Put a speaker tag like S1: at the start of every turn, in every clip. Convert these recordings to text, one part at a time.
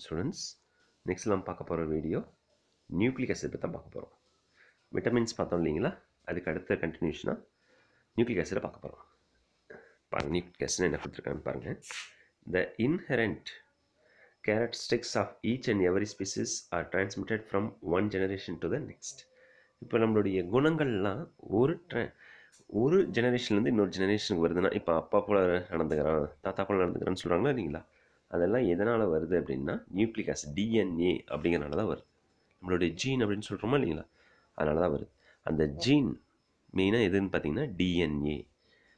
S1: Students, next நாம் பார்க்க போகிற வீடியோ நியூக்ளிக் ஆசிட் பற்றி தான் பார்க்க போகிறோம். விட்டமின்ஸ் பார்த்தோம் இல்லைங்களா, அதுக்கு அடுத்த கண்டினியூஷனாக நியூக்ளிக் ஆசிடை பார்க்க போகிறோம். பாருங்கள், நியூக்ளிக் ஆசிட் என்ன கொடுத்துருக்கான்னு பாருங்கள். The inherent characteristics of each and every species are transmitted from one generation to the next. இப்போ நம்மளுடைய குணங்கள்லாம் ஒரு ஜெனரேஷன்லேருந்து இன்னொரு ஜெனரேஷனுக்கு வருதுன்னா, இப்போ அப்பா போல் நடந்துக்கிறான், தாத்தா போல் நடந்துக்கிறான்னு சொல்கிறாங்களா இல்லைங்களா, அதெல்லாம் எதனால் வருது அப்படின்னா நியூக்ளிக் ஆசிட் டிஎன்ஏ அப்படிங்கிறனால தான் வருது. நம்மளுடைய ஜீன் அப்படின்னு சொல்கிறோமா இல்லைங்களா, அதனால தான் வருது. அந்த ஜீன் மெயினாக எதுன்னு பார்த்தீங்கன்னா டிஎன்ஏ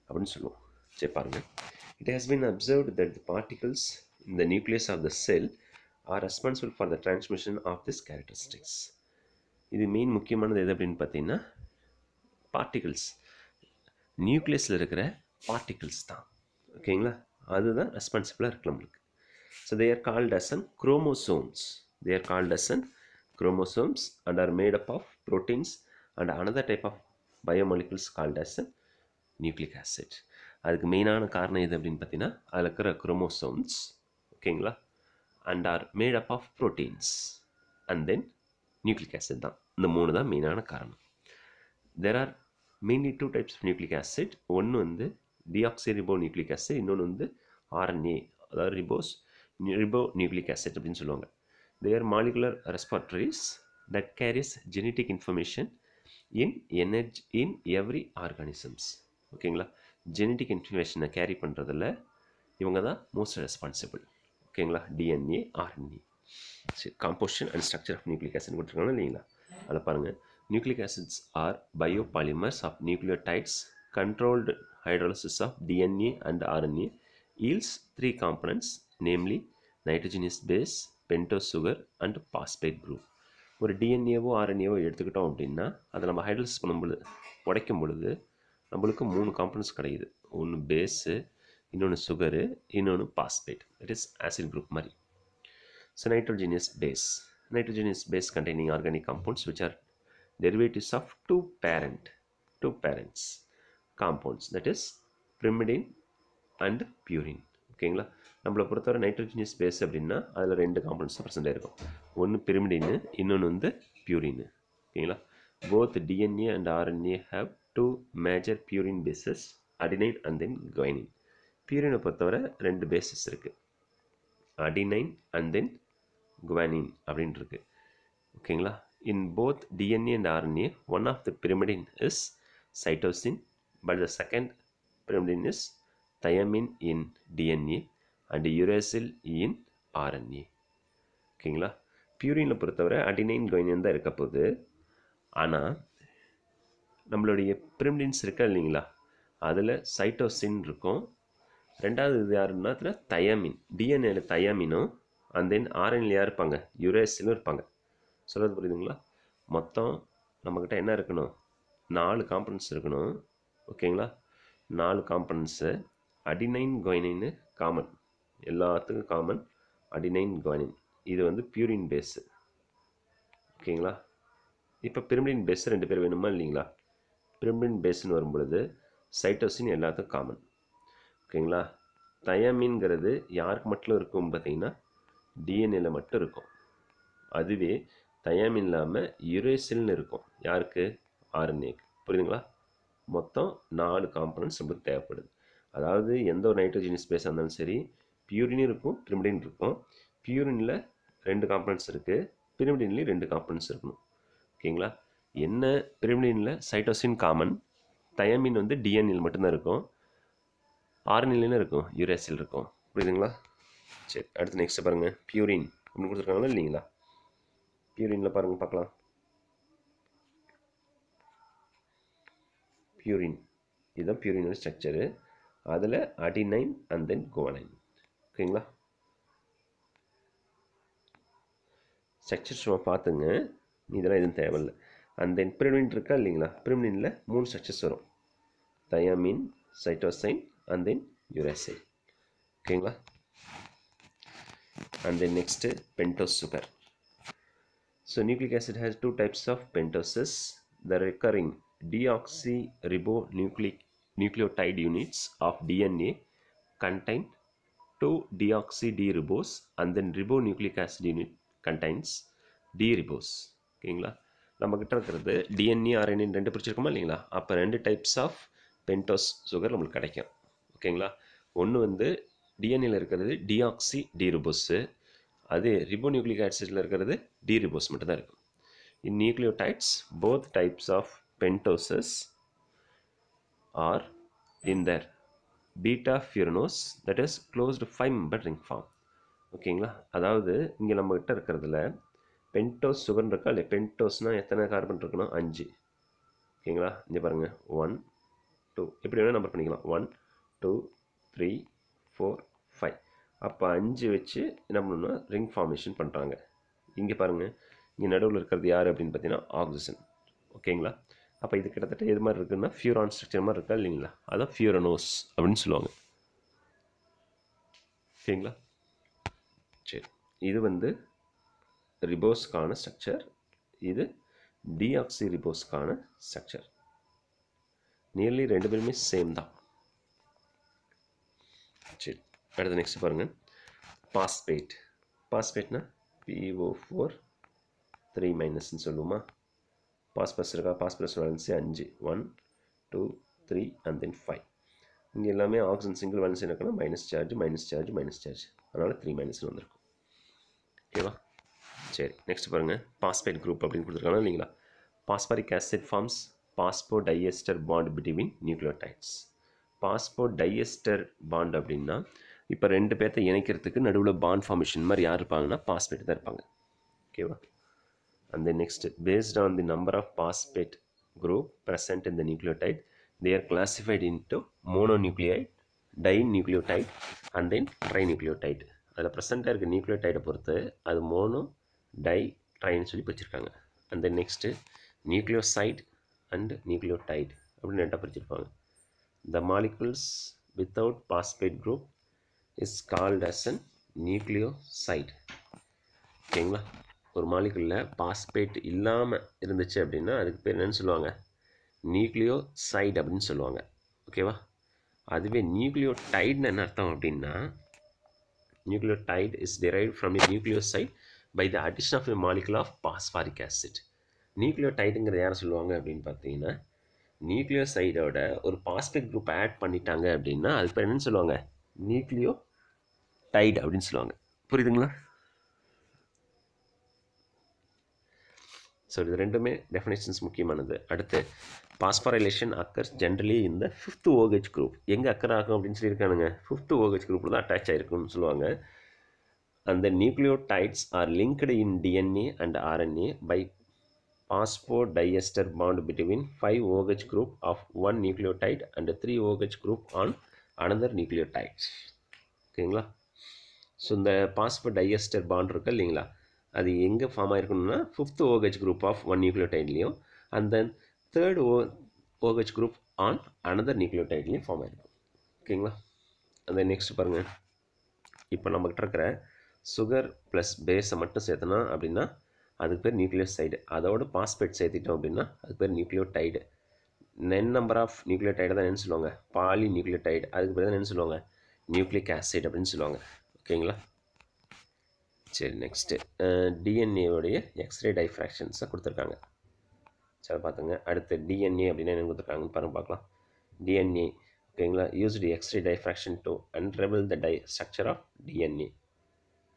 S1: அப்படின்னு சொல்லுவோம். சரி பாருங்கள், it has been observed that the particles in the nucleus of the cell are responsible for the transmission of these characteristics. இது மெயின் முக்கியமானது எது அப்படின்னு பார்த்தீங்கன்னா பார்ட்டிகிள்ஸ், நியூக்ளியஸில் இருக்கிற பார்ட்டிகிள்ஸ் தான். ஓகேங்களா, அதுதான் ரெஸ்பான்சிபிளாக இருக்குது நம்மளுக்கு. So they are called as chromosomes. They are called as chromosomes and are made up of proteins and another type of biomolecules called as nucleic acid. அதுக்கு மெயினான காரணம் எது அப்படின்னு பார்த்தீங்கன்னா அதில் இருக்கிற குரோமோசோம்ஸ், ஓகேங்களா, and are made up of proteins and then nucleic acid தான். இந்த மூணு தான் மெயினான காரணம். There are mainly two types of nucleic acid. ஒன்று வந்து டிஆக்சிரிபோ நியூக்ளிக் ஆசிட், இன்னொன்று வந்து ஆர்என்ஏ, அதாவது ribonucleic acid அப்படின்னு சொல்லுவாங்க. They are molecular repositories that carries genetic information in every organisms. ஓகேங்களா, ஜெனட்டிக் இன்ஃபர்மேஷனை கேரி பண்ணுறதில் இவங்க தான் மோஸ்ட் ரெஸ்பான்சிபிள். ஓகேங்களா, டிஎன்ஏ, ஆர்என்ஏ. சரி, composition and structure of nucleic acid கொடுத்துருக்காங்க இல்லைங்களா, அதில் பாருங்கள். Nucleic acids are biopolymers of nucleotides controlled hydrolysis of DNA and RNA yields three components, namely nitrogenous base, pentose sugar and phosphate group. ஒரு டிஎன்ஏவோ ஆர்என்ஏவோ எடுத்துக்கிட்டோம் அப்படின்னா அதை நம்ம ஹைட்ரோலிசிஸ் பண்ணும்பொழுது, உடைக்கும் பொழுது நம்மளுக்கு 3 காம்பனன்ட்ஸ் கிடைக்குது. ஒன்று பேஸு, இன்னொன்று சுகரு, இன்னொன்று phosphate, it is acid group மாதிரி. So nitrogenous base containing organic compounds which are derivatives of two parents compounds, that is pyrimidine and purine. ஓகேங்களா, நம்மளை பொறுத்தவரை நைட்ரோஜினியஸ் பேஸ் அப்படின்னா அதில் 2 காம்பனன்ட்ஸ் ப்ரெசென்ட் இருக்கும். ஒன்று பிரிமிடின்னு, இன்னொன்று வந்து பியூரின். ஓகேங்களா, both DNA and RNA have 2 major purine bases, adenine and then guanine. பியூரினை பொறுத்தவரை 2 பேசஸ் இருக்குது, அடினைன் அண்ட் தென் குவானின் அப்படின்னு இருக்குது. ஓகேங்களா, in both DNA and RNA one of the pyrimidine is cytosine, but the second pyrimidine is thiamine in DNA and uracil in RNA. ஓகேங்களா, பியூரினில் பொறுத்தவரை adenine குவைனின் தான் இருக்க போகுது. ஆனால் நம்மளுடைய பிரிமிடின்ஸ் இருக்கா இல்லைங்களா, அதில் சைட்டோசின் இருக்கும். ரெண்டாவது இது யாருன்னா அதில் தயாமின், டிஎன்ஏல தயாமினும் அண்ட் தென் ஆர்என்ஏல யார் இருப்பாங்க, யுரேசிலும் இருப்பாங்க. சொல்கிறது புரியுதுங்களா? மொத்தம் நம்மக்கிட்ட என்ன இருக்கணும், 4 காம்பனன்ட்ஸ் இருக்கணும். ஓகேங்களா, 4 காம்பனன்ட்ஸு. அடினைன் குவைனின்னு காமன், எல்லாத்துக்கும் காமன் அடினைன் குவைனின். இது வந்து பியூரின் பேஸு. ஓகேங்களா, இப்போ பிரிமிடின் பேஸ் 2 பேர் வேணுமா இல்லைங்களா, பிரிமிடின் பேஸ்ன்னு வரும்பொழுது சைட்டோசின் எல்லாத்துக்கும் காமன். ஓகேங்களா, தயாமின்ங்கிறது யாருக்கு மட்டும் இருக்கும் பார்த்தீங்கன்னா டிஎன்ஏல மட்டும் இருக்கும். அதுவே தயாமின் இல்லாமல் யுரேசில்னு இருக்கும் யாருக்கு, ஆர்என்ஏக்கு. புரியுதுங்களா? மொத்தம் 4 காம்பனன்ட்ஸ் நம்மளுக்கு தேவைப்படுது. அதாவது எந்த ஒரு நைட்ரோஜினியஸ் பேஸாக இருந்தாலும் சரி, பியூரின் இருக்கும், பிரிமிடின் இருக்கும். பியூரினில் 2 காம்பனன்ட்ஸ் இருக்குது, பிரிமிடின்லேயும் 2 காம்பனன்ட்ஸ் இருக்கணும். ஓகேங்களா, என்ன பிரிமிடினில் சைட்டோசின் காமன், தயாமின் வந்து டிஎன்ஏல மட்டும்தான் இருக்கும், ஆர்என்ஏல இருக்கும், யுரேசில் இருக்கும். புரியுதுங்களா? சரி, அடுத்து நெக்ஸ்ட் பாருங்கள். பியூரின் ஒன்று கொடுத்துருக்காங்களா இல்லைங்களா, பியூரினில் பாருங்கள் பார்க்கலாம். பியூரின் இதுதான் பியூரினோட ஸ்ட்ரக்சரு. அதில் அடினைன் அண்ட் தென் குவானைன். ஓகேங்களா, ஸ்ட்ரக்சர் சும்மா பார்த்துங்க, இதெல்லாம் எதுவும் தேவையில்லை. அண்ட் தென் பிரிமிடின் இருக்கா இல்லைங்களா, பிரிமிடினில் 3 ஸ்ட்ரக்சர்ஸ் வரும், thiamine, cytosine and then uracil. ஓகேங்களா, and then next pentose sugar. So nucleic acid has 2 types of pentoses. The recurring deoxyribonucleotide units of DNA contain 2-deoxy-D-ribose and then ribonucleic acid unit contains D-ribose. ஓகேங்களா, நம்மக்கிட்ட இருக்கிறது DNA RNA ரெண்டு பிரிச்சிருக்கோமா இல்லைங்களா? அப்போ 2 types of pentose sugar நம்மளுக்கு கிடைக்கும். ஓகேங்களா, ஒன்று வந்து டிஎன்ஏல இருக்கிறது டிஆக்சி டி-ரிபோஸு, அது ரிபோநியூக்ளிக் ஆசிடில் இருக்கிறது டி-ரிபோஸ் மட்டும் தான் இருக்கும். In nucleotides both types of pentoses are in their beta furanose, that is closed 5-membered ring form. ஓகேங்களா, அதாவது இங்கே நம்மகிட்ட இருக்கிறதுல பென்டோஸ் சுகர் இருக்கா இல்லை? பென்டோஸ்னால் எத்தனை கார்பன் இருக்குன்னா 5. ஓகேங்களா, இங்கே பாருங்கள் 1 2 எப்படி வேணால் நம்பர் பண்ணிக்கலாம். 1 2 3 4 5. அப்போ 5 வச்சு என்ன பண்ணணும்னா ரிங் ஃபார்மேஷன் பண்ணுறாங்க. இங்கே பாருங்கள், இங்கே நடுவில் இருக்கிறது யார் அப்படின்னு பார்த்தீங்கன்னா ஆக்சிஜன். ஓகேங்களா, அப்போ இது கிட்டத்தட்ட எது மாதிரி இருக்குன்னா ஃபியூரான் ஸ்ட்ரக்சர் மாதிரி இருக்கா இல்லைங்களா? அதான் ஃபியூரனோஸ் அப்படின்னு சொல்லுவாங்க. ஓகேங்களா, சரி, இது வந்து ரிபோஸ்க்கான ஸ்ட்ரக்சர், இது டிஆக்சி ரிபோஸ்க்கான ஸ்ட்ரக்சர். நியர்லி ரெண்டு பேருமே சேம் தான். சரி, அடுத்து நெக்ஸ்ட் பாருங்கள், பாஸ்பேட். பாஸ்பேட்னா PO4 3- சொல்லுவோமா? பாஸ்பரஸ் இருக்கா? Phosphorus valency 5, 1 2 3 and then 5. இங்கே எல்லாமே ஆக்சிஜன் சிங்கிள் வேலன்சி இருக்குன்னா minus charge minus charge minus charge, அதனால் 3- வந்திருக்கும். ஓகேவா, சரி, நெக்ஸ்ட் பாருங்கள், பாஸ்பேட் குரூப் அப்படின்னு கொடுத்துருக்காங்க இல்லைங்களா? Phosphoric acid forms phosphodiester bond between nucleotides. Phosphodiester bond அப்படின்னா இப்போ ரெண்டு பேர்த்தை இணைக்கிறதுக்கு நடுவில் பாண்ட் ஃபார்மேஷன் மாதிரி யார் இருப்பாங்கன்னா பாஸ்பேட் தான் இருப்பாங்க. ஓகேவா, and then next, based on the number of phosphate group present in the nucleotide, they are classified into mononucleotide, dinucleotide and then trinucleotide. அதில் ப்ரெசென்ட்டாக இருக்க நியூக்ளியோடைடை பொறுத்து அது மோனோ டை ட்ரைன்னு சொல்லி பிரிச்சிருக்காங்க. and then next, nucleoside and nucleotide அப்படின்னு ரெண்டாக பிரிச்சிருப்பாங்க. the molecules without phosphate group is called as an nucleoside. ஓகேங்களா, ஒரு மாலிகுலில் பாஸ்பேட் இல்லாமல் இருந்துச்சு அப்படின்னா அதுக்கு பேர் என்னன்னு சொல்லுவாங்க? நியூக்ளியோசைடு அப்படின்னு சொல்லுவாங்க. ஓகேவா, அதுவே நியூக்ளியோடைடுன்னு என்ன அர்த்தம் அப்படின்னா, nucleotide is derived from a nucleoside by the addition of a molecule of phosphoric acid. நியூக்ளியோடைடுங்கிறது யாரை சொல்லுவாங்க அப்படின்னு பார்த்தீங்கன்னா, நியூக்ளியோசைடோட ஒரு பாஸ்பேட் குரூப் ஆட் பண்ணிட்டாங்க அப்படின்னா அது பேர் என்னன்னு சொல்லுவாங்க? நியூக்ளியோடைடு அப்படின்னு சொல்லுவாங்க. புரியுதுங்களா? ஸோ இது ரெண்டுமே டெஃபினேஷன்ஸ் முக்கியமானது. அடுத்து, பாஸ்பரைலேஷன் அக்கர்ஸ் ஜென்ரலி இந்த 5th OH குரூப். எங்கே அக்கர் ஆகும் அப்படின்னு சொல்லியிருக்கானுங்க? 5th OH குரூப்பில் தான் அட்டாச் ஆகிருக்குன்னு சொல்லுவாங்க. அந்த nucleotides are linked in DNA and RNA by phosphodiester bond between 5 OH group of 1 nucleotide and 3 OH group on another nucleotides. ஓகேங்களா, ஸோ இந்த பாஸ்போடைஎஸ்டர் பாண்ட் இருக்கு இல்லைங்களா, அது எங்கே ஃபார்ம் ஆகிருக்கணும்னா 5th OH குரூப் ஆஃப் 1 நியூக்ளியோடைட்லேயும் and then 3rd OH group on another நியூக்ளியோடைட்லேயும் form ஆகிருக்கும். ஓகேங்களா, அந்த நெக்ஸ்ட் பாருங்கள், இப்போ நம்மகிட்ட இருக்கிற சுகர் ப்ளஸ் பேஸை மட்டும் சேர்த்தனா அப்படின்னா அதுக்கு பேர் நியூக்ளியோசைடு. அதோட பாஸ்பேட் சேர்த்திட்டோம் அப்படின்னா அதுக்கு பேர் நியூக்ளியோடைடு. நம்பர் ஆஃப் நியூக்ளியோடைடு தான் என்ன சொல்லுவாங்க? Polynucleotide. அதுக்கு பேர் தான் என்ன சொல்லுவாங்க? நியூக்ளிக் ஆசிட் அப்படின்னு சொல்லுவாங்க. ஓகேங்களா, சரி, நெக்ஸ்ட்டு டிஎன்ஏவுடைய எக்ஸ்ரே டைஃப்ராக்ஷன்ஸை கொடுத்துருக்காங்க. சரி பார்த்துங்க. அடுத்து டிஎன்ஏ அப்படின்னா என்ன கொடுத்துருக்காங்கன்னு பாருங்க பார்க்கலாம். டிஎன்ஏ ஓகேங்களா, used X ray diffraction to unravel the structure of DNA.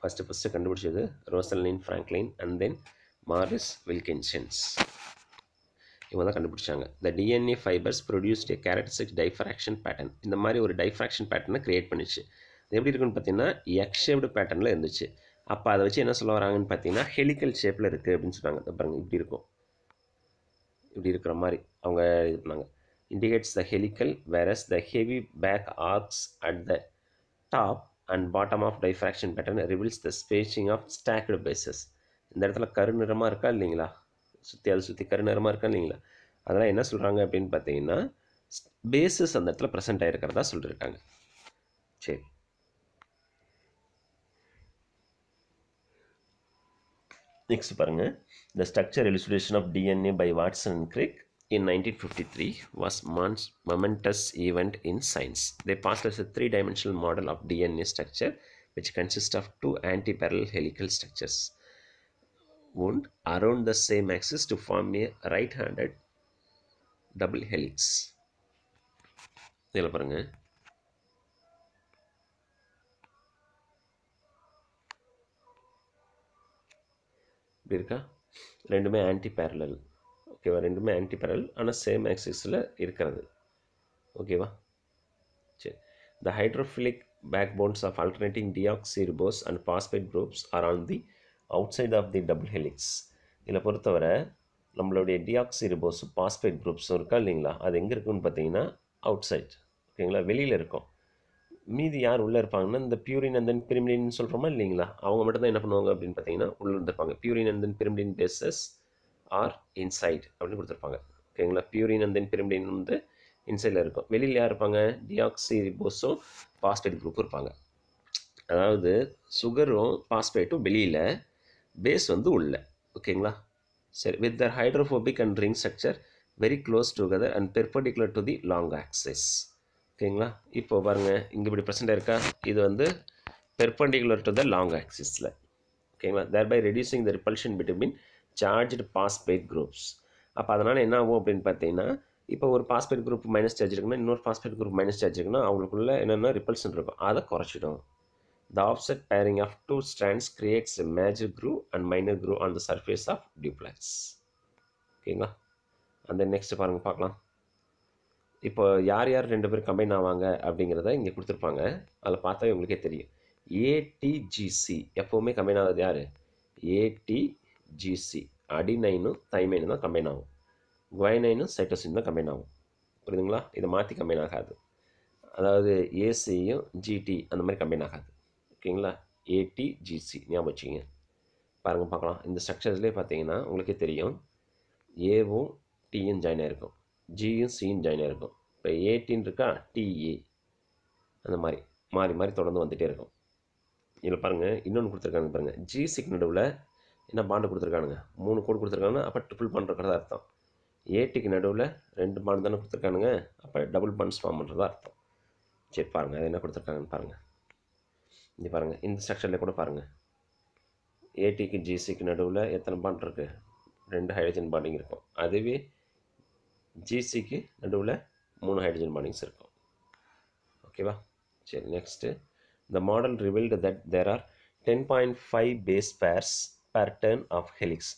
S1: First கண்டுபிடிச்சது Rosalind Franklin and then Maurice Wilkinsons. இவங்க தான் கண்டுபிடிச்சாங்க. The DNA fibres produced a characteristic diffraction pattern. இந்த மாதிரி ஒரு டைஃப்ராக்ஷன் பேட்டர்னை க்ரியேட் பண்ணிச்சு. அது எப்படி இருக்குன்னு பார்த்தீங்கன்னா எக்ஸ் ஷேப்டு பேட்டர்னில் இருந்துச்சு. அப்போ அதை வச்சு என்ன சொல்ல வராங்கன்னு பார்த்தீங்கன்னா ஹெலிக்கல் ஷேப்பில் இருக்குது அப்படின்னு சொல்கிறாங்க. பாருங்கள், இப்படி இருக்கும், இப்படி இருக்கிற மாதிரி அவங்க இது பண்ணாங்க. Indicates the helical versus the heavy black arcs at the top and bottom of diffraction pattern reveals the spacing of stacked bases. இந்த இடத்துல கருநிறமாக இருக்கா இல்லைங்களா, அதை சுற்றி கருநிறமாக இருக்கா இல்லைங்களா, அதெல்லாம் என்ன சொல்கிறாங்க அப்படின்னு பார்த்தீங்கன்னா பேசஸ் அந்த இடத்துல ப்ரெசென்ட் ஆகிருக்கிறதா சொல்லியிருக்காங்க. சரி, நெக்ஸ்ட் பாருங்கள், the structure elucidation of DNA by Watson and Crick in 1953 was momentous event in science. They postulated a three-dimensional model of DNA structure which consists of two anti-parallel helical structures wound around the same axis to form a right-handed double helix. இதில் பாருங்க, இப்படி இருக்கா, ரெண்டுமே anti parallel. ஓகேவா, ரெண்டுமே anti parallel ஆனால் same ஆக்சிஸில் இருக்கிறது. ஓகேவா, சரி. The hydrophilic backbones of alternating deoxyribose and phosphate groups are on the outside of the double helix. இதில் பொறுத்தவரை நம்மளுடைய டியாக்சிரிபோஸ் பாஸ்பேட் குரூப்ஸும் இருக்கா இல்லைங்களா, அது எங்கே இருக்குன்னு பார்த்தீங்கன்னா அவுட் சைட். ஓகேங்களா, வெளியில் இருக்கும். மீதி யார் உள்ளே இருப்பாங்கன்னா இந்த பியூரின் அண்ட் தென் பிரிமிடின் சொல்கிறோமா இல்லைங்களா, அவங்க மட்டும் தான் என்ன பண்ணுவாங்க அப்படின்னு பார்த்தீங்கன்னா உள்ளே இருந்திருப்பாங்க. Purine and then pyrimidine bases are inside அப்படின்னு கொடுத்துருப்பாங்க. ஓகேங்களா, பியூரின் அண்ட் தென் பிரிமிடின் வந்து இன்சைடில் இருக்கும். வெளியில் யார் இருப்பாங்க, டியாக்சிரிபோஸும் பாஸ்பேட் குரூப்பும் இருப்பாங்க. அதாவது சுகரும் பாஸ்பேட்டும் வெளியில், பேஸ் வந்து உள்ள. ஓகேங்களா, சரி. With Dhar hydrophobic and ring structure very close together and perpendicular to the long axis. ஓகேங்களா, இப்போ பாருங்கள் இங்கே இப்படி ப்ரெசென்ட் இருக்கா, இது வந்து பெர்பெண்டிகுலர் டு த லாங் ஆக்சிஸில். ஓகேங்களா, தேர்பை ரெடியூசிங் த repulsion between charged phosphate groups. அப்போ அதனால் என்ன ஆகும் அப்படின்னு பார்த்தீங்கன்னா, இப்போ ஒரு பாஸ்பேட் குரூப் மைனஸ் சார்ஜ் இருக்குன்னா இன்னொரு பாஸ்பேட் குரூப் மைனஸ் சார்ஜ் இருக்குன்னா அவங்களுக்குள்ள என்னென்ன ரிப்பல்ஷன் இருக்கும் அதை குறைச்சிடும். The offset pairing of two strands creates a major groove and minor groove on the surface of duplex. ஓகேங்களா, அந்த நெக்ஸ்ட் பாருங்கள் பார்க்கலாம். இப்போ யார் யார் ரெண்டு பேரும் கம்பைன் ஆவாங்க அப்படிங்கிறத இங்கே கொடுத்துருப்பாங்க. அதில் பார்த்தா உங்களுக்கே தெரியும். ஏடிஜிசி எப்போவுமே கம்பைன் ஆகுது யார், ஏடிஜிசி அடினைனும் தைமைனும் தான் கம்பைன் ஆகும். குவைனைனும் சைட்டோசின் தான் கம்பைன் ஆகும். புரியுதுங்களா, இதை மாற்றி கம்பைன் ஆகாது. அதாவது ஏசியும் ஜிடி அந்த மாதிரி கம்பைன் ஆகாது. ஓகேங்களா, ஏடிஜிசி ஞாபகம் வச்சுக்கிங்க. பாருங்கள் பார்க்கலாம். இந்த ஸ்ட்ரக்சர்ஸ்லேயே பார்த்தீங்கன்னா உங்களுக்கே தெரியும், ஏவும் டியும் ஜாயின் ஆகிருக்கும், ஜியும் சியும் ஜாயின் ஆகிருக்கும். இப்போ ஏடின்னு இருக்கா, டிஏ அந்த மாதிரி மாறி மாறி தொடர்ந்து வந்துகிட்டே இருக்கும். இதில் பாருங்கள் இன்னொன்று கொடுத்துருக்காங்க பாருங்கள், ஜிசிக்கு நடுவில் என்ன பாண்டு கொடுத்துருக்கானுங்க, 3 கோடு கொடுத்துருக்காங்க. அப்போ ட்ரிபிள் பாண்ட் இருக்கிறதா அர்த்தம். ஏடிக்கு நடுவில் 2 பாண்டு தானே கொடுத்துருக்கானுங்க, அப்போ டபுள் பாண்ட்ஸ் ஃபார்ம் பண்ணுறதா அர்த்தம். சரி பாருங்கள் அது என்ன கொடுத்துருக்காங்கன்னு பாருங்கள். இங்கே பாருங்கள் இந்த ஸ்ட்ரக்சரில் கூட பாருங்கள், ஏடிக்கு ஜிசிக்கு நடுவில் எத்தனை பாண்ட் இருக்குது, 2 ஹைட்ரஜன் பாண்டிங் இருக்கும். அதுவே ஜிசிக்கு நடுவில் 3 ஹைட்ரஜன் பாண்டிங்ஸ் இருக்கும். ஓகேவா, சரி. Next, the model revealed that there are 10.5 base pairs per turn of helix.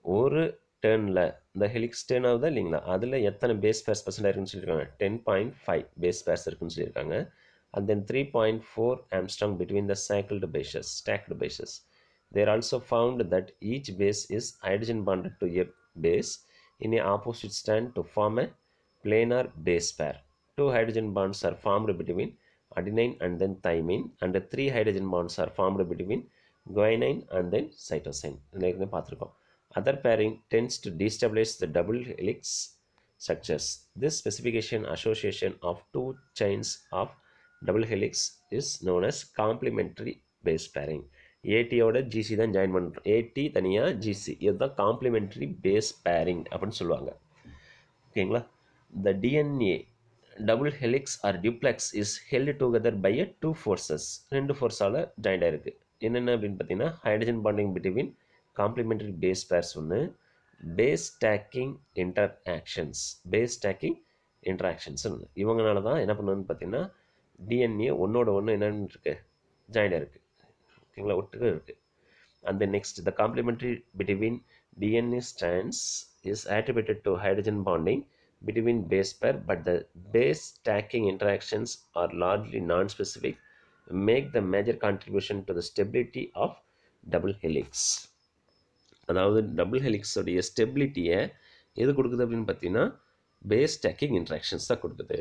S1: ஒரு டர்னில் இந்த ஹெலிக்ஸ் டர்ன் ஆகுதா இல்லைங்களா, அதில் எத்தனை பேஸ் பேர்ஸ் பர்சன்ட் இருக்குன்னு சொல்லியிருக்காங்க, 10.5 பேஸ் பேர்ஸ் இருக்குன்னு சொல்லியிருக்காங்க. And then 3.4 Armstrong between the stacked bases. They are also found that each base is hydrogen bonded to a base in a opposite strand to form a planar base pair. 2 hydrogen bonds are formed between adenine and then thymine, and 3 hydrogen bonds are formed between guanine and then cytosine. Other pairing tends to destabilize the double helix structures. This specification association of 2 chains of double helix is known as complementary base pairing. ஏடியோட GC தான் join பண்ணுறோம், AT தனியாக GC, இதுதான் complimentary base pairing அப்படின்னு சொல்லுவாங்க. ஓகேங்களா, the DNA double helix or duplex is held together by a 2 forces. 2 ஃபோர்ஸால் joint ஆகிருக்கு. என்னென்ன அப்படின்னு பார்த்தீங்கன்னா, hydrogen bonding between complementary base pairs ஒன்று, பேஸ் ஸ்டாக்கிங் இன்ட்ராக்ஷன்ஸ் ஒன்று. இவங்களால தான் என்ன பண்ணுவோன்னு பார்த்தீங்கன்னா டிஎன்ஏ ஒன்னோட ஒன்று என்னென்னு இருக்குது, ஜாயிண்டாக இருக்குது. ஓகேங்களா, ஒட்டுக்க இருக்குது. அந்த next, the complimentary between DNA strands is attributed to hydrogen bonding between base pair, but the base stacking interactions are largely non-specific, make the major contribution to the stability of double helix. அதாவது double ஹெலிக்ஸோடைய ஸ்டெபிலிட்டியை எது கொடுக்குது அப்படின்னு பார்த்தீங்கன்னா base stacking interactions தான் கொடுக்குது.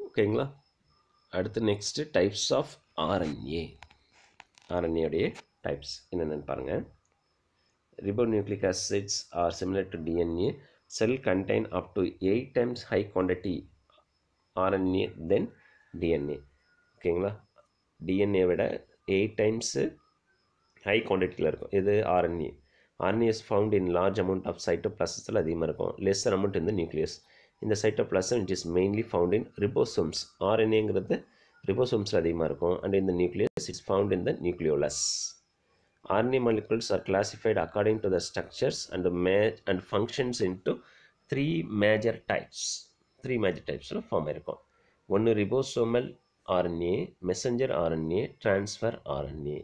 S1: ஓகேங்களா, அடுத்து next types of ஆர்என்ஏடைய types என்னென்னு பாருங்கள். Ribonucleic acids are similar to DNA. Cell contain up to 8 times high quantity RNA than DNA. ஓகேங்களா, DNA விட 8 times ஹை குவான்டிட்டியில் இருக்கும் இது RNA. RNA is found in large amount of cytoplasm அதிகமாக இருக்கும், lesser amount in the nucleus. இந்த cytoplasm it is mainly found in ribosomes. RNAங்கிறது ribosomes அதிகமாக இருக்கும், and in the nucleus it's found in the nucleolus. RNA molecules are classified according to the structures and functions into three major types. Form இருக்கும். ஒன்று ribosomal RNA, messenger RNA, transfer RNA.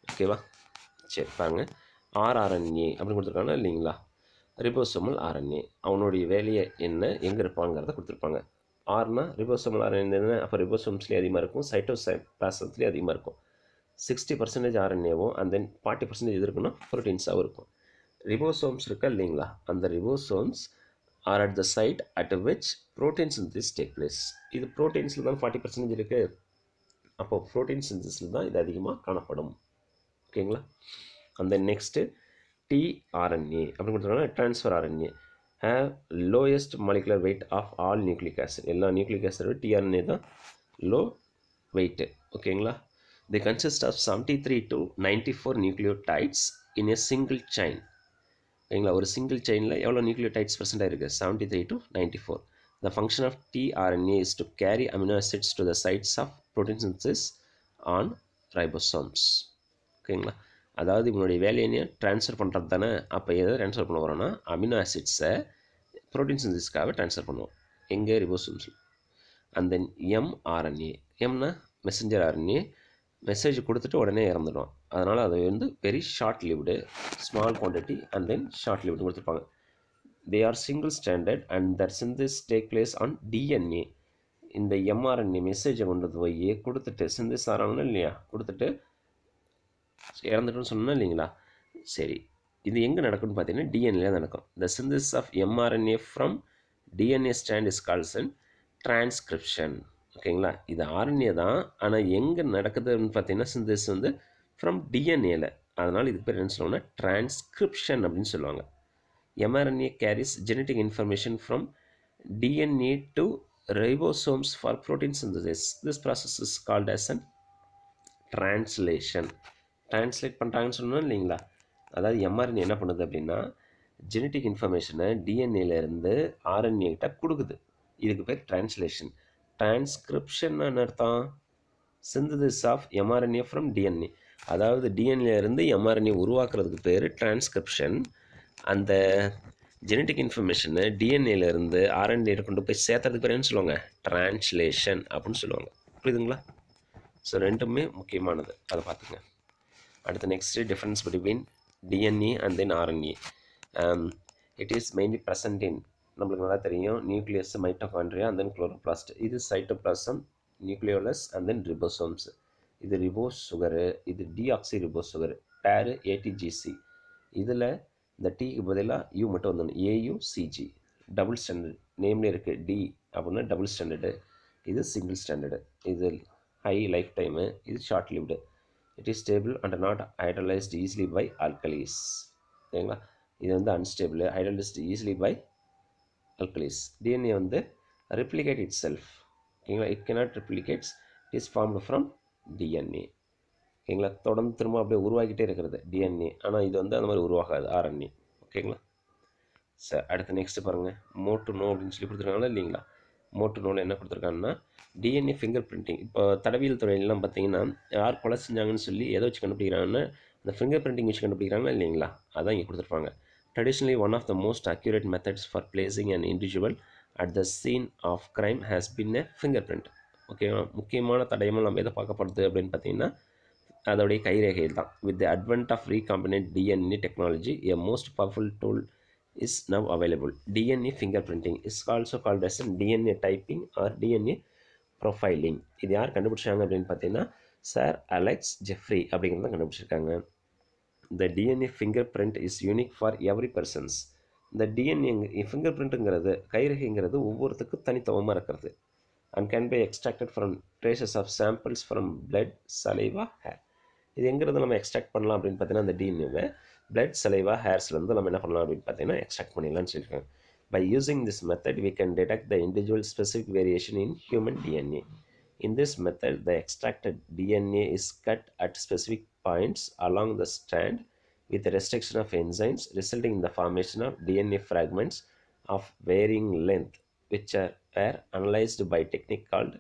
S1: ஓகேவா? சரி பாருங்க, rRNA அப்படின்னு கொடுத்துருக்காங்க இல்லைங்களா? Ribosomal RNA அவனுடைய வேலையை என்ன, எங்கே இருப்பாங்கிறத கொடுத்துருப்பாங்க. ஆர்னா ரிபோசோமல் RNA என்ன, அப்போ ரிபோசோம்ஸ்லேயே அதிகமாக இருக்கும், சைட்டோபிளாசம்லேயே அதிகமாக இருக்கும். 60% RNAவும் and then 40% இது இருக்குன்னா ப்ரோட்டீன்ஸாகவும் இருக்கும். ரிபோசோம்ஸ் இருக்கா இல்லைங்களா, அந்த ribosomes are at the site at which protein synthesis take place. இது ப்ரோட்டீன்ஸில் தான் 40% இருக்குது, அப்போது ப்ரோட்டீன் சிந்தசிஸில் தான் இது அதிகமாக காணப்படும். ஓகேங்களா? அந்த நெக்ஸ்ட்டு tRNA அப்படின்னு கொடுத்துருக்காங்க. Transfer RNA have lowest molecular weight of all nucleic acid. எல்லா நியூக்ளிக் ஆசிட் tRNA தான் லோ வெயிட்டு. ஓகேங்களா? they consist of 73 to 94 nucleotides in a single chain. ஓகேங்களா? ஒரு சிங்கிள் செயினில் எவ்வளோ நியூக்ளியோடைட்ஸ் ப்ரெசென்ட்டாக இருக்குது, 73 to 94. The function of tRNA is to carry amino acids to the sites of protein synthesis on ribosomes. ஓகேங்களா? அதாவது இவனுடைய வேலையை ட்ரான்ஸ்ஃபர் பண்ணுறது தானே. அப்போ எதை ட்ரான்ஸ்ஃபர் பண்ண வரோன்னா அமினோ ஆசிட்ஸை ப்ரோட்டீன் சிந்தசிஸ்க்காக ட்ரான்ஸ்ஃபர் பண்ணுவோம். எங்கே ரிபோசோம்ஸில். அண்ட் தென் mRNA, எம்னா மெசஞ்சர் RNA, மெசேஜ் கொடுத்துட்டு உடனே இறந்துடும். அதனால் அது வந்து very short lived, small quantity and then short lived கொடுத்துருப்பாங்க. They are single standard and that synthesis take place on DNA. இந்த mRNA மெசேஜை கொண்டு போய் கொடுத்துட்டு சிந்தசிஸ் ஆகிறாங்கன்னா இல்லையா, கொடுத்துட்டு இறந்துட்டுன்னு சொன்னால் இல்லைங்களா. சரி, இது எங்கே நடக்கும்னு பார்த்தீங்கன்னா டிஎன்ஏல நடக்கும். The synthesis of mRNA from DNA strand is calls and transcription. ஓகேங்களா? இது RNA தான், ஆனால் எங்கே நடக்குதுன்னு பார்த்தீங்கன்னா சிந்தசிஸ் வந்து ஃப்ரம் டிஎன்ஏல. அதனால் இதுக்கு பேர் என்ன சொல்லுவாங்கன்னா டிரான்ஸ்கிரிப்ஷன் அப்படின்னு சொல்லுவாங்க. mRNA carries genetic information from DNA to ribosomes for protein synthesis. This process is called as an translation. Translate பண்ணுறாங்கன்னு சொன்னோம் இல்லைங்களா. அதாவது mRNA என்ன பண்ணுது அப்படின்னா ஜெனட்டிக் இன்ஃபர்மேஷனை டிஎன்ஏலேருந்து RNA கிட்ட கொடுக்குது. இதுக்கு பேர் ட்ரான்ஸ்லேஷன். டிரான்ஸ்கிரிப்ஷன் அர்த்தம் synthesis of mRNA from DNA. அதாவது டிஎன்ஏலேருந்து mRNA உருவாக்குறதுக்கு பேர் டிரான்ஸ்கிரிப்ஷன். அந்த ஜெனட்டிக் இன்ஃபர்மேஷனை டிஎன்ஏலேருந்து RNA கொண்டு போய் சேர்த்துறதுக்கு பேர் என்ன சொல்லுவாங்க, ட்ரான்ஸ்லேஷன் அப்படின்னு சொல்லுவாங்க. புரியுதுங்களா? ஸோ ரெண்டுமே முக்கியமானது, அதை பார்த்துங்க. அடுத்து next difference between DNA and then RNA. It is mainly present in, நம்மளுக்கு நல்லா தெரியும், nucleus, mitochondria and then chloroplast. இது cytoplasm, nucleolus and then ribosomes. இது ரிபோஸ் சுகரு, இது டிஆக்சி ரிபோஸ் சுகரு, டேரு ATGC. இதில் இந்த டீக்கு பதிலாக யூ மட்டும் வந்துடணும், AUCG. டபுள் ஸ்டாண்டர்ட் நேம்லேயே இருக்குது, டி அப்படின்னா டபுள் ஸ்டாண்டர்டு, இது சிங்கிள் ஸ்டாண்டர்டு. இது ஹை லைஃப் டைமு, இது short lived. It is stable and not hydrolysed easily by alkalis. ஓகேங்களா? இது வந்து unstable, hydrolysed easily by alkalis. DNA வந்து ரெப்ளிகேட் இட் செல்ஃப். ஓகேங்களா? It cannot replicates, it is formed from DNA. ஓகேங்களா? தொடர்ந்து திரும்ப அப்படியே உருவாக்கிட்டே இருக்கிறது DNA. ஆனால் இது வந்து அந்த மாதிரி உருவாகாது RNA. ஓகேங்களா? சார் அடுத்து நெக்ஸ்ட்டு பாருங்கள், மோட்டு நோ அப்படின்னு சொல்லி கொடுத்துருக்காங்களா இல்லைங்களா. மோட்டு நோவில் என்ன கொடுத்துருக்காங்கன்னா DNA ஃபிங்கர் பிரிண்டிங். இப்போ தடவியல் துறையிலாம் பார்த்தீங்கன்னா யார் கொலை செஞ்சாங்கன்னு சொல்லி எதை வச்சு கண்டுபிடிக்கிறாங்கன்னா அந்த ஃபிங்கர் பிரிண்டிங் வச்சு கண்டுபிடிக்கிறாங்களா இல்லைங்களா, அதான் இங்கே கொடுத்துருப்பாங்க. Traditionally one of the most accurate methods for placing an individual at the scene of crime has been a fingerprint. ஓகேவா? முக்கியமான தடயமாக நம்ம எதை பார்க்கப்படுது அப்படின்னு பார்த்தீங்கன்னா அதோடைய கைரேகையில் தான். With the advent of recombinant DNA technology a most powerful tool is now available. DNA fingerprinting is also called as DNA typing or DNA profiling. இது யார் கண்டுபிடிச்சாங்க அப்படின்னு பார்த்தீங்கன்னா சார் அலெக்ஸ் ஜெஃப்ரி அப்படிங்கிறத கண்டுபிடிச்சிருக்காங்க. The DNA fingerprint is unique for every persons. இந்த DNA ஃபிங்கர்பிரிண்ட்டுங்கிறது கைரேகைங்கிறது ஒவ்வொருத்துக்கும் தனித்துவமாக இருக்கிறது. and can be extracted from traces of samples from blood, saliva, hair. இது எங்கிறது நம்ம எக்ஸ்ட்ராக்ட் பண்ணலாம் அப்படின்னு பார்த்தீங்கன்னா அந்த டிஎன்ஏவை blood, saliva, hairsலேருந்து நம்ம என்ன பண்ணலாம் அப்படின்னு பார்த்தீங்கன்னா எக்ஸ்ட்ராக்ட் பண்ணிடலாம்னு சொல்லியிருக்காங்க. By using this method, we can detect the individual specific variation in human DNA. In this method, the extracted DNA is cut at specific points along the strand with the restriction of enzymes, resulting in the formation of DNA fragments of varying length, which were analyzed by technique called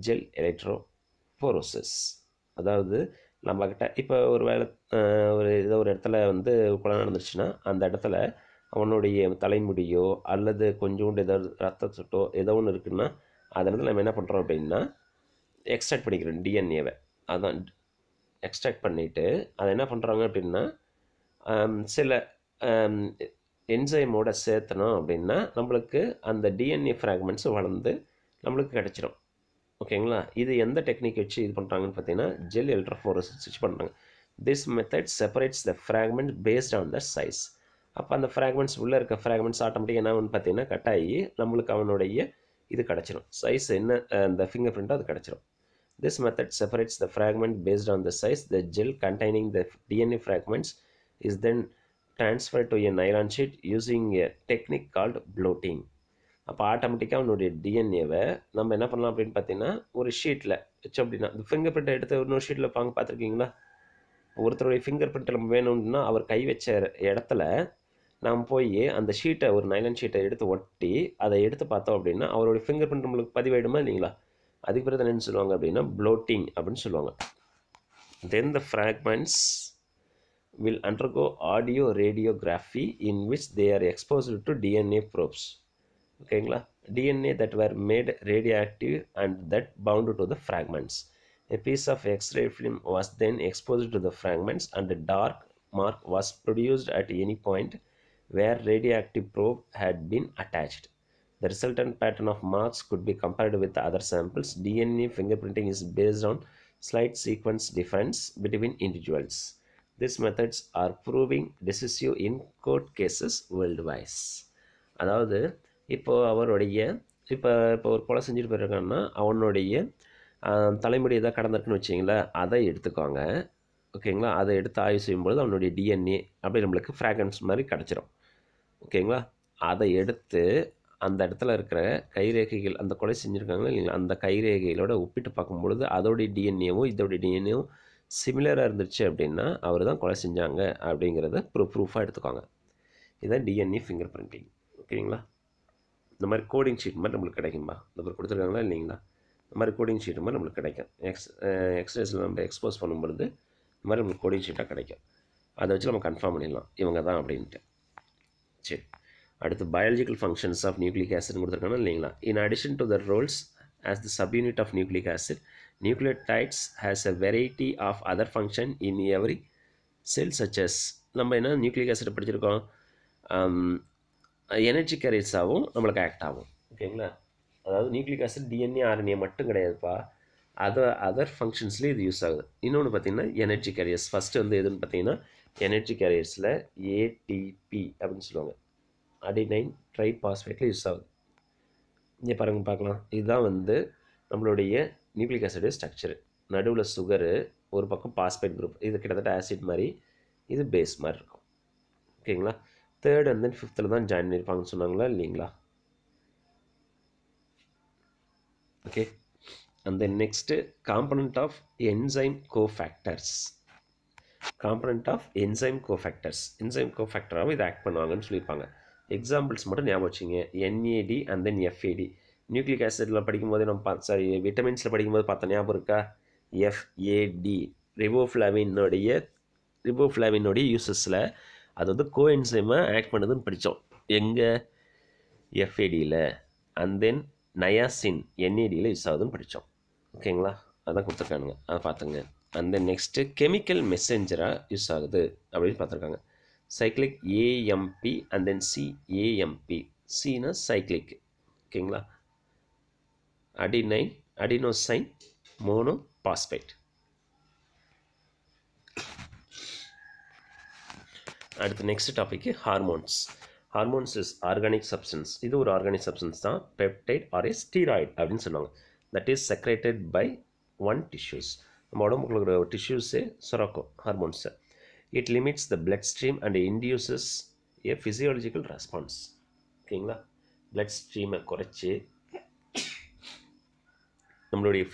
S1: gel electrophoresis. அதாவது நம்மக்கிட்ட இப்போ ஒரு வேளை ஏதோ ஒரு இடத்துல வந்து கொலை நடந்துச்சுன்னா அந்த இடத்துல அவனுடைய தலைமுடியோ அல்லது கொஞ்சோண்டு ஏதாவது ரத்த சொட்டோ ஏதோ ஒன்று இருக்குன்னா அந்த இடத்துல நம்ம என்ன பண்ணுறோம் அப்படின்னா எக்ஸ்ட்ராக்ட் பண்ணிக்கிறோம் டிஎன்ஏவை. அதான் எக்ஸ்ட்ராக்ட் பண்ணிவிட்டு அதை என்ன பண்ணுறாங்க அப்படின்னா சில என்சைமோட சேர்த்தணும் அப்படின்னா நம்மளுக்கு அந்த டிஎன்ஏ ஃப்ராக்மெண்ட்ஸ் வளர்ந்து நம்மளுக்கு கிடச்சிரும். ஓகேங்களா? இது எந்த டெக்னிக் வச்சு இது பண்ணுறாங்கன்னு பார்த்தீங்கன்னா ஜெல் எலக்ட்ரோஃபோரசிஸ் வச்சு பண்ணுறாங்க. This method separates the fragment based on the size. அப்போ அந்த ஃப்ராக்மெண்ட்ஸ் உள்ளே இருக்க ஃப்ராக்மெண்ட்ஸ் ஆட்டோமேட்டிக்காக என்ன ஆகுன்னு பார்த்தீங்கன்னா கட்டாயி நம்மளுக்கு அவனுடைய இது கிடச்சிரும், சைஸ் என்ன அந்த ஃபிங்கர் பிரிண்ட்டோ அது கிடச்சிரும். This method separates the fragment based on the size. The gel containing the DNA fragments is then transferred to a nylon sheet using a technique called blotting. அப்போ ஆட்டோமேட்டிக்காக அவனுடைய டிஎன்ஏவை நம்ம என்ன பண்ணலாம் அப்படின்னு பார்த்தீங்கன்னா ஒரு ஷீட்டில் வச்சோம் அப்படின்னா இந்த ஃபிங்கர் பிரிண்ட்டை எடுத்து இன்னொரு ஷீட்டில் வைப்பாங்க, பார்த்துருக்கீங்களா? ஒருத்தருடைய ஃபிங்கர் பிரிண்ட் நம்ம வேணும்னா அவர் கை வச்ச இடத்துல நாம் போய் அந்த ஷீட்டை ஒரு நைலன் ஷீட்டை எடுத்து ஒட்டி அதை எடுத்து பார்த்தோம் அப்படின்னா அவருடைய ஃபிங்கர் பிரிண்ட் நம்மளுக்கு பதிவாயிடுமா இல்லைங்களா? அதுக்கு பிறகு என்னென்னு சொல்லுவாங்க அப்படின்னா ப்ளோட்டிங் அப்படின்னு சொல்லுவாங்க. Then the fragments will undergo audio radiography in which they are exposed to DNA probes. ஓகேங்களா? DNA that were made radioactive and that bound to the fragments. A piece of X-ray film was then exposed to the fragments and a dark mark was produced at any point where radioactive probe had been attached. The resultant pattern of marks could be compared with other samples. DNA fingerprinting is based on slight sequence difference between individuals. These methods are proving decisive in court cases worldwide. அதாவது இப்போ அவருடைய இப்போ ஒரு கொலை செஞ்சுட்டு போயிருக்காங்கன்னா அவனுடைய தலைமுடி எதாவது கடந்திருக்குன்னு வச்சிங்களேன், அதை எடுத்துக்கோங்க. ஓகேங்களா? அதை எடுத்து ஆய்வு செய்யும்பொழுது அவனுடைய டிஎன்ஏ அப்படி நம்மளுக்கு ஃப்ராக்மெண்ட்ஸ் மாதிரி கிடச்சிரும். ஓகேங்களா? அதை எடுத்து அந்த இடத்துல இருக்கிற கைரேகைகள் அந்த கொலை செஞ்சுருக்காங்களா இல்லைங்களா, அந்த கைரேகைகளோட ஒப்பிட்டு பார்க்கும்பொழுது அதோடைய டிஎன்ஏவும் இதோடைய டிஎன்ஏவும் சிமிலராக இருந்துச்சு அப்படின்னா அவர் தான் கொலை செஞ்சாங்க அப்படிங்கிறத ப்ரூஃபாக எடுத்துக்கோங்க. இதுதான் டிஎன்ஏ ஃபிங்கர் பிரிண்டிங். ஓகேங்களா? இந்த மாதிரி கோடிங் ஷீட் மாதிரி நம்மளுக்கு கிடைக்கும்பா. இந்த மாதிரி கொடுத்துருக்காங்களா இல்லைங்களா? இந்த மாதிரி கோடிங் ஷீட் மாதிரி நம்மளுக்கு கிடைக்கும். எக்ஸ்ரேஸில் நம்ம எக்ஸ்போஸ் பண்ணும்பொழுது இந்த மாதிரி நம்மளுக்கு கோடிங் ஷீட்டாக கிடைக்கும். அதை வச்சு நம்ம கன்ஃபார்ம் பண்ணிடலாம் இவங்க தான் அப்படின்ட்டு. சரி, அடுத்து biological functions of nucleic acid கொடுத்துருக்காங்க இல்லைங்களா? In addition to the roles as the subunit of nucleic acid, nucleotides has a variety of other function in every cell such as. நம்ம என்ன நியூக்ளிக் ஆசிட் படிச்சிருக்கோம், எனர்ஜி கேரியர்ஸாகவும் நம்மளுக்கு ஆக்ட் ஆகும். ஓகேங்களா? அதாவது நியூக்ளிக் ஆசிட் டிஎன்ஏ ஆர்என்ஏ மட்டும் கிடையாதுப்பா, அதர் ஃபங்க்ஷன்ஸ்லேயும் இது யூஸ் ஆகுது. இன்னொன்று பார்த்திங்கன்னா எனர்ஜி கேரியர்ஸ். ஃபஸ்ட்டு வந்து எதுன்னு பார்த்தீங்கன்னா எனர்ஜி கேரியர்ஸில் ஏடிபி அப்படின்னு சொல்லுவாங்க, அடினைன் ட்ரைபாஸ்பேட்டில் யூஸ் ஆகுது. இங்கே பாருங்கள் பார்க்கலாம், இதுதான் வந்து நம்மளுடைய நியூக்ளிக் ஆசிட் ஸ்ட்ரக்சரு. நடுவில் சுகரு, ஒரு பக்கம் பாஸ்பேட் குரூப், இது கிட்டத்தட்ட ஆசிட் மாதிரி, இது பேஸ் மாதிரி இருக்கும். ஓகேங்களா? தேர்ட் அண்ட் தென் ஃபிஃப்த்தில் தான் ஜாயின் பண்ணியிருப்பாங்கன்னு சொன்னாங்களா இல்லைங்களா? Okay. And then next, component of enzyme cofactors. Component of enzyme cofactors. Enzyme cofactor-ஆக இது ஆக்ட் பண்ணுவாங்கன்னு சொல்லியிருப்பாங்க. எக்ஸாம்பிள்ஸ் மட்டும் ஞாபகம் வச்சுங்க. NAD and then FAD. Nucleic ஆசிடில் படிக்கும்போது நம்ம விட்டமின்ஸில் படிக்கும்போது பார்த்தா ஞாபகம் இருக்கா? FAD ரிபோஃப்ளாவினுடைய யூசஸில் அது வந்து கோஎன்சைமாக ஆக்ட் பண்ணுதுன்னு படித்தோம். எங்கே? FADயில். அண்ட் தென் நயாசின் NADயில் யூஸ் ஆகுதுன்னு படித்தோம். ஓகேங்களா? அதான் கொடுத்துருக்கானுங்க, அதை பார்த்துங்க. அண்ட் தென் நெக்ஸ்ட்டு கெமிக்கல் மெசேஞ்சராக யூஸ் ஆகுது அப்படின்னு பார்த்துருக்காங்க. Cyclic AMP and then CAMP. சினா சைக்ளிக். ஓகேங்களா? Adenosine monophosphate. அடுத்து next topic hormones. Hormones is organic substance. இது ஒரு ஆர்கானிக் சப்ஸ்டன்ஸ் தான். பெப்டைட் ஆர் ஏ ஸ்டீராய்டு அப்படின்னு சொல்லுவாங்க. That is secreted by one tissues. நம்ம உடம்புக்குள்ள இருக்கிற டிஷ்யூஸே சுரக்கும் ஹார்மோன்ஸை. It limits the blood stream and induces A physiological response. ஓகேங்களா? பிளட் ஸ்ட்ரீமை குறைச்சி நம்மளுடைய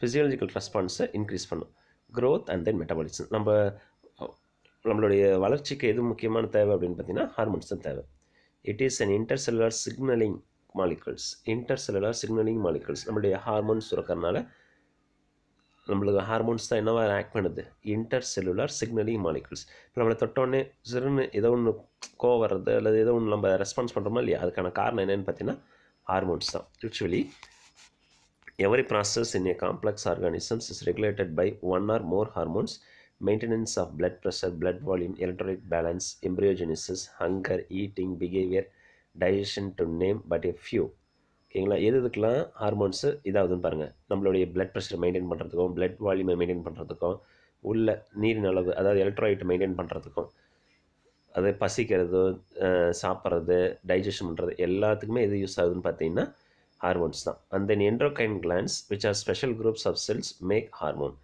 S1: ஃபிசியாலஜிக்கல் ரெஸ்பான்ஸை இன்க்ரீஸ் பண்ணும். Growth and then metabolism. நம்ம நம்மளுடைய வளர்ச்சிக்கு எது முக்கியமான தேவை அப்படின்னு பார்த்தீங்கன்னா ஹார்மோன்ஸ் தான் தேவை. It is an intercellular signalling molecules. Intercellular signalling molecules நம்மளுடைய ஹார்மோன்ஸ் சுரக்கிறதுனால நம்மளுக்கு ஹார்மோன்ஸ் தான் என்னவா ஆக்ட் பண்ணுது, இன்டர்செல்லுலர் சிக்னலிங் மாலிகுல்ஸ். இப்போ நம்மளை தொட்டோடனே சிறுன்னு ஏதோ ஒன்று கோவம் வர்றது அல்லது ஏதோ ஒன்று நம்ம ரெஸ்பான்ஸ் பண்ணுறோமா இல்லையா, அதுக்கான காரணம் என்னென்னு பார்த்தீங்கன்னா ஹார்மோன்ஸ் தான். யூச்சுவலி every process in a complex organisms is regulated by one or more hormones. Maintenance of blood pressure, blood volume, electrolyte balance, embryogenesis, hunger, eating, behavior, digestion to name but a few. ஓகேங்களா, எதுக்கெல்லாம் hormones இதாகுதுன்னு பாருங்கள். நம்மளுடைய blood pressure maintain பண்ணுறதுக்கும், blood வால்யூமை maintain பண்ணுறதுக்கும், உள்ள நீரின் அளவு அதாவது எலக்ட்ரோலைட்டை மெயின்டைன் பண்ணுறதுக்கும், அது பசிக்கிறது, சாப்பிட்றது, டைஜஷன் பண்ணுறது எல்லாத்துக்குமே எது யூஸ் ஆகுதுன்னு பார்த்தீங்கன்னா ஹார்மோன்ஸ் தான். And then endocrine glands which are special groups of cells make hormone.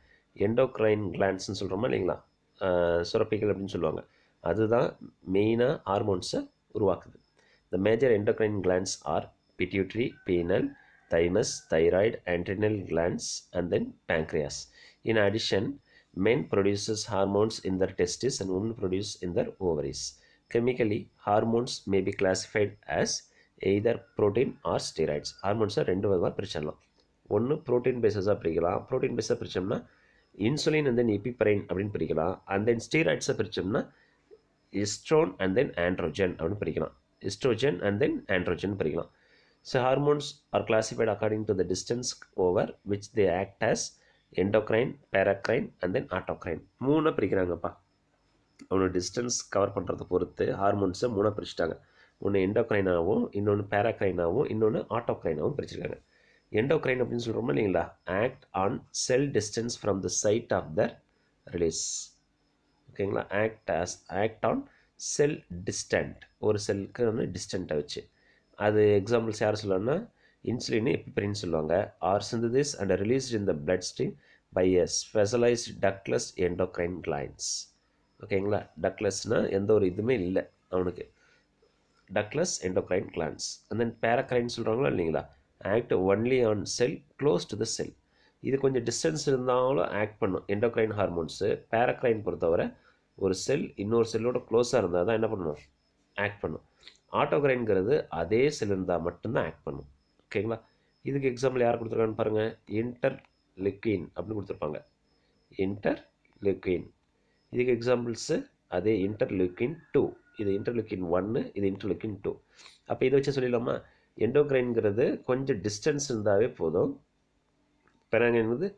S1: endocrine glandsன்னு சொல்கிறோமா இல்லைங்களா, சுரப்பிகள் அப்படின்னு சொல்லுவாங்க, அதுதான் மெயினாக ஹார்மோன்ஸை உருவாக்குது. The major endocrine glands are pituitary, pineal, thymus, thyroid, adrenal glands and then pancreas. In addition, men produces hormones in their testes and women produce in their ovaries. Chemically, hormones may be classified as either protein or steroids. ஹார்மோன்ஸை ரெண்டு விதமாக பிரிச்சிடலாம். ஒன்று protein பேஸஸாக பிரிக்கலாம். Protein பேஸாக பிரித்தோம்னா insulin and then epinephrine அப்படின்னு பிரிக்கலாம். And then ஸ்டீராய்ட்ஸை பிரித்தோம்னா estrone and then androgen அப்படின்னு பிரிக்கலாம். எஸ்ட்ரோஜன் அண்ட் தென் ஆண்ட்ரோஜன் பிரிக்கலாம். So hormones are classified according to the distance over which they act as endocrine, paracrine and then autocrine. மூணாக பிரிக்கிறாங்கப்பா. அவனோட டிஸ்டன்ஸ் கவர் பண்ணுறதை பொறுத்து ஹார்மோன்ஸை மூணாக பிரிச்சுட்டாங்க. ஒன்று எண்டோக்ரைனாகவும், இன்னொன்று பேராக்ரைனாகவும், இன்னொன்று ஆட்டோக்ரைனாகவும் பிரிச்சிருக்காங்க. எண்டோக்ரைன் அப்படின்னு சொல்கிறோமா இல்லைங்களா, act on cell distance from the site of the release. ஓகேங்களா, ஆக்ட் ஆன் செல் டிஸ்டன்ட், ஒரு செல்லுக்கு வந்து டிஸ்டண்ட்டை வச்சு. அது எக்ஸாம்பிள்ஸ் யார் சொல்லணும்னா இன்சுலின், எபிபரின் சொல்லுவாங்க. Are synthesis and released in the bloodstream by a specialised ductless endocrine glands. ஓகேங்களா, டக்லஸ்னால் எந்த ஒரு இதுவுமே இல்லை அவனுக்கு, ductless endocrine glands. And then paracrine சொல்கிறாங்களா இல்லைங்களா, act only on cell close to the cell. இது கொஞ்சம் டிஸ்டன்ஸ் இருந்தாலும் ஆக்ட் பண்ணும் எண்டோக்ரைன் ஹார்மோன்ஸு. பேராக்ரைன் பொறுத்தவரை ஒரு செல் இன்னொரு செல்லோட க்ளோஸாக இருந்தால் தான் என்ன பண்ணணும், ஆக்ட் பண்ணும். ஆட்டோக்ரைன்கிறது அதே செல் இருந்தால் மட்டும்தான் ஆக்ட் பண்ணும். ஓகேங்களா, இதுக்கு எக்ஸாம்பிள் யார் கொடுத்துருக்கான்னு பாருங்கள், இன்டர்லியூக்கின் அப்படின்னு கொடுத்துருப்பாங்க. இன்டர்லியூக்கின் இதுக்கு எக்ஸாம்பிள்ஸு அதே இன்டர்லியூக்கின் 2, இது இன்டர்லியூக்கின் 1, இது இன்டர்லியூக்கின் 2. அப்போ இதை வச்சு சொல்லிடலாமா, எண்டோக்ரைன்கிறது கொஞ்சம் டிஸ்டன்ஸ் இருந்தாவே போதும். பேராக்ரைன்கிறது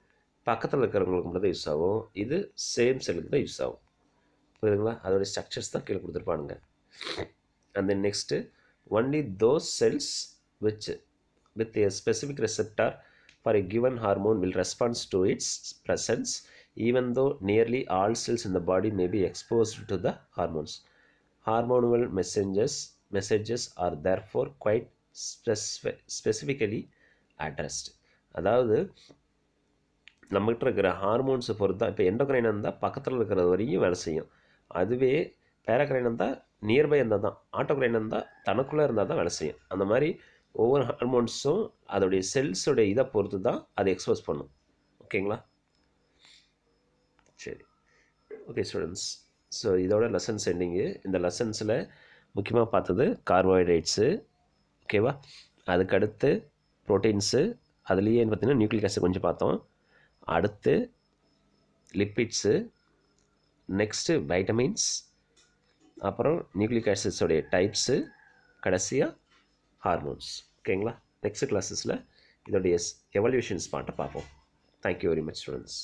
S1: பக்கத்தில் இருக்கிறவங்களுக்கு மட்டும் தான் யூஸ் ஆகும், இது சேம் செல்லுக்கு தான் யூஸ் ஆகும். புரியுதுங்களா, அதோடைய ஸ்ட்ரக்சர்ஸ் தான் கீழே கொடுத்துருப்பானுங்க. And then next, only those cells which with a specific receptor for a given hormone will respond to its presence, even though nearly all cells in the body may be exposed to the hormones. Hormonal messages are therefore quite specifically addressed. அதாவது நம்மகிட்ட இருக்கிற ஹார்மோன்ஸை பொறுத்து தான். இப்போ endocrine இருந்தால் பக்கத்தில் இருக்கிறது வரையும் வேலை செய்யும். அதுவே பேராக்ரைன் இருந்தால் நியர்பை இருந்தால் தான், ஆட்டோக்ரைன் இருந்தால் தனக்குள்ளே இருந்தால் தான் வேலை செய்யும். அந்த மாதிரி ஒவ்வொரு ஹார்மோன்ஸும் அதோடைய செல்ஸோடைய இதை பொறுத்து தான் அதை எக்ஸ்போஸ் பண்ணும். ஓகேங்களா, சரி. ஓகே ஸ்டூடெண்ட்ஸ், ஸோ இதோட லெசன்ஸ் எண்டிங்கு. இந்த லெசன்ஸில் முக்கியமாக பார்த்தது கார்போஹைட்ரேட்ஸு, ஓகேவா, அதுக்கடுத்து ப்ரோட்டீன்ஸு, அதுலேயே பார்த்திங்கன்னா நியூக்ளிக் ஆசிட் கொஞ்சம் பார்த்தோம். அடுத்து லிப்பிட்ஸு, நெக்ஸ்ட்டு வைட்டமின்ஸ், அப்புறம் நியூக்ளிக் ஆசிட்ஸோடைய டைப்ஸு, கடைசியாக ஹார்மோன்ஸ். ஓகேங்களா, நெக்ஸ்ட் கிளாஸஸில் இதோடைய எவல்யூஷன்ஸ் பார்ட்டை பார்ப்போம். Thank you very much students.